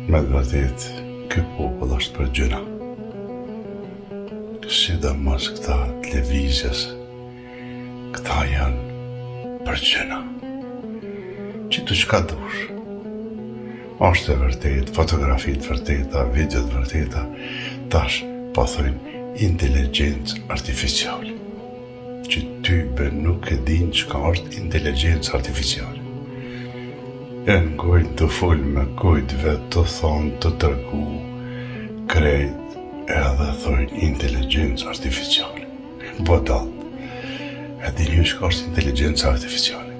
Me të vërtet, ky popull është për gjëna. Sidomos këta televizjes, këta janë për gjëna. Që të qka dush. Është e vërtet, fotografit vërteta, videot vërteta, tash po thojnë inteligencë artificiale. Që ty nuk e din çka është inteligencë artificiale. E në gojnë të full me gojtë vetë të thonë të tërgu krejt edhe thojnë inteligencë artificiale. Bodalt, e dini ju çka është inteligencë artificiale.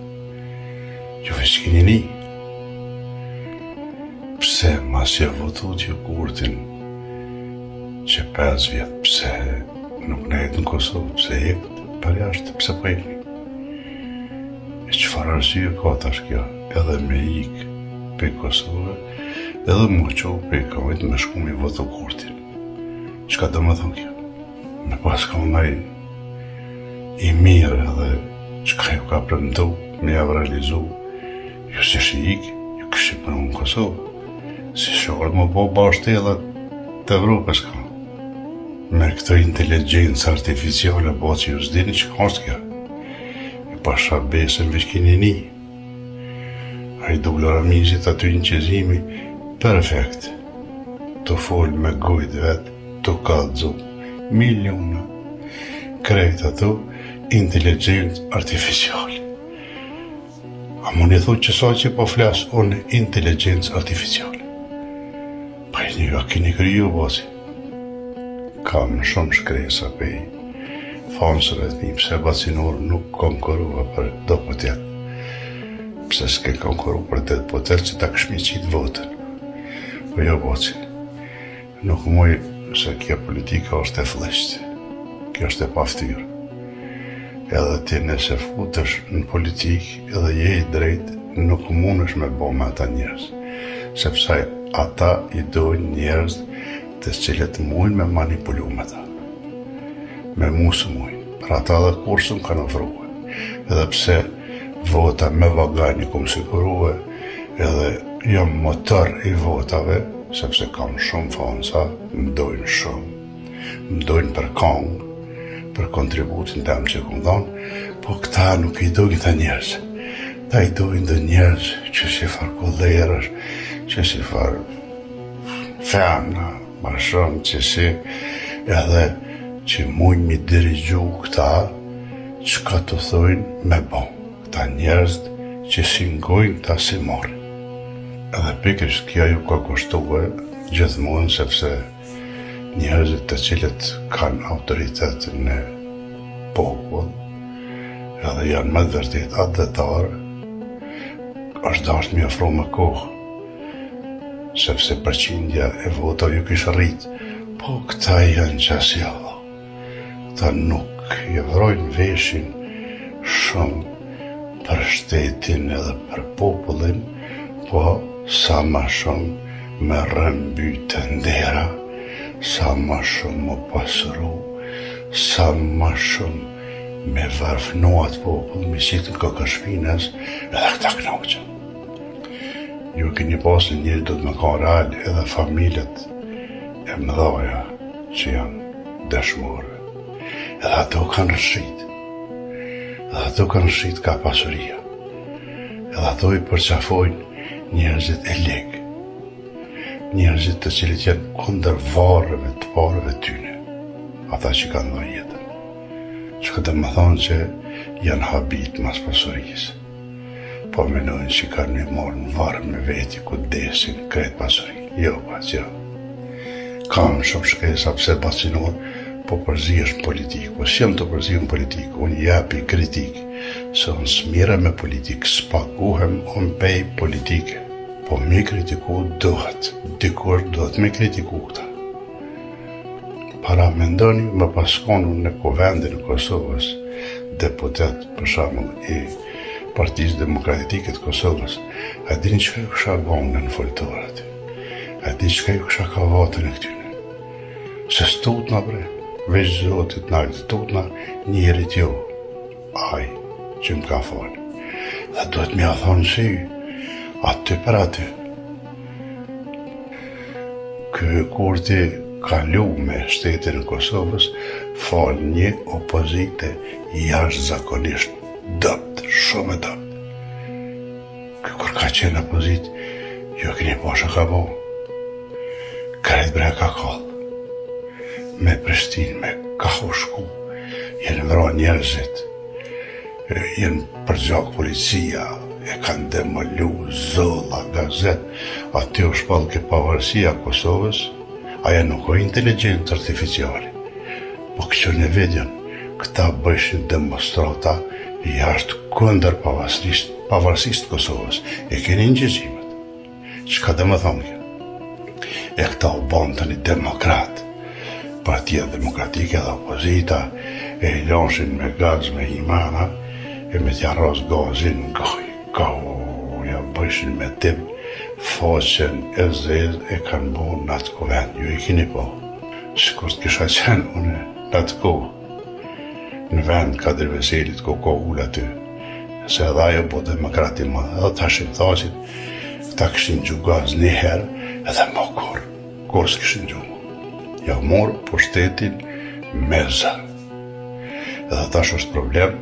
Ju veç keni ni. Pse mas që votu t'ju kurtin që 5 vjetë, pse nuk ne jetë në Kosovë, pse jekët për jashtë, pse po jekni? E çfarë arsye ka tash kjo? Edhe me ikë për Kosovë, edhe më qohë për kavit me shku me votu kurtin. Çka do më thonë kjo? Me pas ka ndaj i mirë edhe çka ju ka premtu, me javë realizu, ju si shi ikë, ju këshë për në Kosovë. Si shorë më po bashtelat të Evropës ka. Me këtë inteligencë artificiale, po që ju s'dini që ka është kjo. E pasha besën veç kini ni. A i dullë Ramizit aty në qezimi, perfekt. Të folë me gojtë vetë, të kallëzu, miliona. Krejt ato, inteligencë artificiale. A më një thot që sa që po flasë, unë inteligencë artificiale. Pa i një keni kriju, bosi. Kam shumë shkresa pe i fansëve të një, pse bacinor nuk konkurua për do potet. Pse s'ke konkurua për 8 potet që ta këshmi qitë votën. Po jo, bosi, nuk muj se kjo politika është e fleshtë. Kjo është e paftyrë. Edhe ti nëse futesh në politikë edhe je i drejtë, nuk mundesh me bo me ata njerëz. Sepse ata i dojnë njerëz të cilët mujnë me manipulu me ta. Me musë mujnë. Për ata dhe kursën kanë ofruhe. Edhe pse vota me vagani kumë siguruhe, edhe jam motor i votave, sepse kam shumë fansa, më dojnë shumë. Më dojnë për kongë, për kontributin tem që këmë dhonë, po këta nuk i dojnë të njerëz. Ta i dojnë dhe njerëz që si farë kollerësh, që si farë femna, ma shumë që si edhe që mujnë mi dirigju këta që ka të thojnë me bo. Këta njerëz që si ngojnë ta si morë. Edhe pikrisht kjo ju ka kushtuar gjithmonë sepse njerëzit të cilët kanë autoritetin në popull edhe janë me të vërtet adetarë, është dashtë mi ofru me kohë, sepse përqindja e vota ju kishë rritë, po këta janë qasi Allah. Këta nuk i vrojnë veshin shumë për shtetin edhe për popullin, po sa ma shumë me rëmby të ndera, sa ma shumë më pasëru, sa ma shumë me varfnuat popull, me qitë në këkëshpines, edhe këta knoqën. Ju keni pasë njëri do të më ka real edhe familjet e mëdhaja që janë dëshmore. Edhe ato kanë rëshit. Edhe ato kanë rëshit ka pasuria. Edhe ato i përqafojnë njerëzit e legë. Njerëzit të cilit janë kundër varëve të parëve tyne. Ata që kanë dhënë jetën. Që këtë më thonë që janë habit mas pasurisë. Po menojnë që kanë me morë në varë me veti ku desin kretë pasurin. Jo, pas, jo. Kam shumë shkesa pse bacinor, po përzihesh në politikë. Po s'jam të përzihem në politikë, unë japi kritikë. Se unë s'mira me politikë, s'paguhem unë pej politike. Po me kritiku duhet. Dikur duhet me kritiku këta. Para mendoni me paskonu në kuvendin në Kosovës, deputet për shembull i Partisë Demokratike të Kosovës, a dini çka ju kisha bënë në foltorat? A dini çka ju kisha ka votën e këtyne? Se stutna bre, veç Zotit nalë stutna njerit jo, aj që më ka falë. Dhe duhet me a thonë si, aty për aty. Ky kurti kalu me shtetin e Kosovës fal një opozite jashtëzakonisht dopt, shumë e dopt. Ky kur ka qenë opozit, jo keni posha ka bo. Krejt bre ka kall. Me Prishtinë, me ka shku, jenë vra njerëzit, jenë përgjak policia, e kanë demolu zolla, gazet, aty u shpall ke pavarësia Kosovës, aja nuk o inteligencë artificiali. Po këqo në vedjen, këta bëshin demonstrata jashtë këndër pavarësisë Kosovës, e keni në gjëgjimet. Qka dhe më thonë kjo? E këta u banë të një demokrat, Partia Demokratike dhe opozita, e i lanshin me gaz me imana, e me t'ja ras gazin ja bëshin me tim, faqen e zez e kanë bo në atë kovend, ju i kini po. Sikur t'kisha qenë une në atë kohë, në vend Kadir Veselit, ko ullë aty, se edhe ajo bo demokrati më, edhe t'ashim thasit, këta këshin gju gaz një herë, edhe më kur s'kishin gju. Ja morë pushtetin me zë. Edhe tash është problem,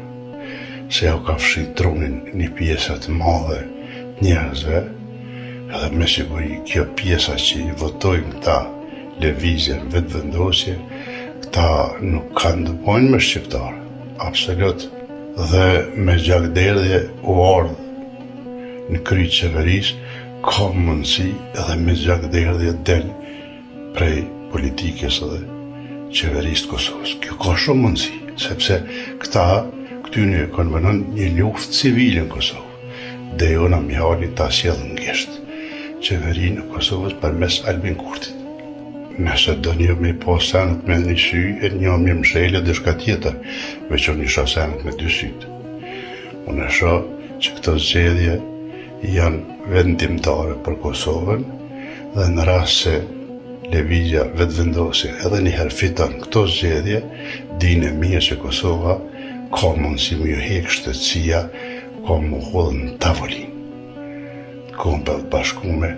se ja u ka fshit trunin një pjesët madhe njerëzve, edhe me siguri kjo pjesa që i votojnë këta levizjen vetë vendosje, këta nuk kanë dëpojnë me shqiptarë, absolut. Dhe me gjakderdhje u ardhë në kry qeveris, ka mundësi edhe me gjakderdhje del prej politikës edhe qeverisë Kosovës. Kjo ka shumë mundësi, sepse këtyne konvenon një luftë civile në Kosovë. Dhe jona Mihali ta sjellë në gjesht qeverinë e Kosovës përmes Albin Kurtit. Nëse do një me po senet me një sy, e një mirë mshele dhe shka tjetër, veç o një sho senet me dy sytë. Unë e sho që këto zgjedhje janë vendimtare për Kosovën, dhe në rast se levizja vetë vendosje edhe njëherë fiton këto zgjedhje, dinë e mirë që Kosova ka mundësi më ju hekë shtetësia, ka më hodhë në tavolinë. Kombet bashkume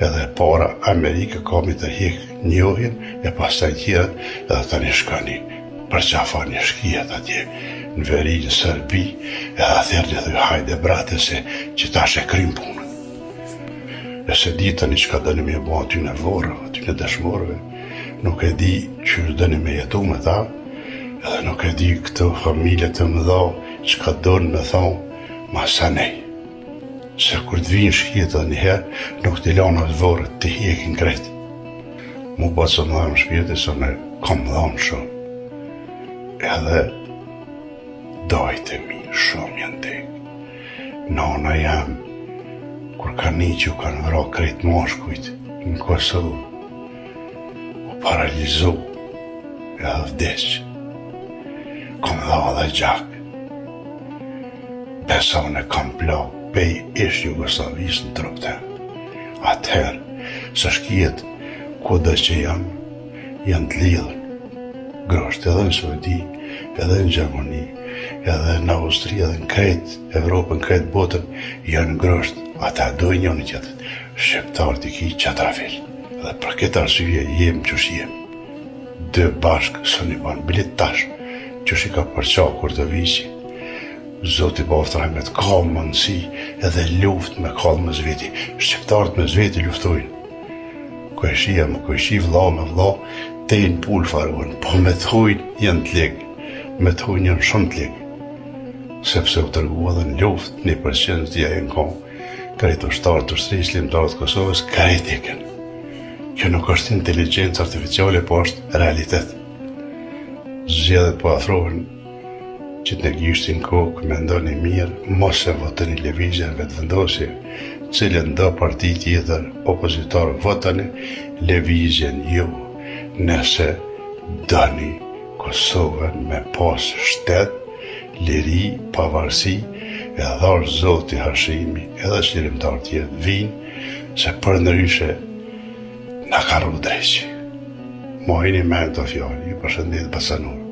edhe para Amerike ka mi të hekë njohin, e pastaj tjerët edhe të një shkani për qafa një shkijet atje në veri në Serbi, edhe thërë dhe hajde brate se që ta shë krim punën. E se di të një qka dëni me bo aty në vorë, aty në dëshmorëve, nuk e di që dëni me jetu me ta, edhe nuk e di këto familje të më dha qka dënë me thonë ma sa nej. Se kur të vinë shkjetë dhe njëherë, nuk t'i lanë atë vorët të hjekin kretë. Mu ba të më dhamë shpirti, se në kam dhamë shumë. Edhe dajtë e mi shumë janë tek. Nana jam, kur ka një që kanë vra kretë mashkujt në Kosovë, u paralizu edhe vdesqë. Kam dha dhe gjak. Besa unë e kam plau pej ish Jugoslavisë në trupte. Atëherë, së shkijet, ku dhe që janë të lidhën. Grosht edhe në Suedi, edhe në Gjermani, edhe në Austri, edhe në krejt Evropën, krejt botën, janë grosht, ata dojnë një tjetët. Shqiptarët i ki qatrafil. Dhe për këtë arsye jem qësh jem. Dë bashkë së një banë bilit tash, qësh i ka përqa kur të visi. Zoti Baftrajmet ka mundësi edhe luft me kallë me zveti. Shqiptarët me zveti luftojnë. Kojshia me kojshi, vlla me vlla, tejnë pull faruen, po me të hujnë janë të legë, me të hujnë janë shumë të legë. Sepse u tërgua dhe në luft, 1% t'ja e në kohë, krejt ushtarët të shtrisë limtarët Kosovës, krejt e kënë. Kjo nuk është inteligencë artificiale, po është realitet. Zgjedhjet po afrohen që të gjishtin kokë me ndoni mirë, mos e votëni levizjen vetë vendosje, cilën do parti tjetër opozitarë votëni levizjen ju, nëse doni Kosovën me pas shtet, liri, pavarësi, e dharë Zoti Hashimi, edhe qlirimtar tjetë vinë, se për ndryshe na ka rru dreqi. Mojni me të fjallë, ju përshëndet Basanur.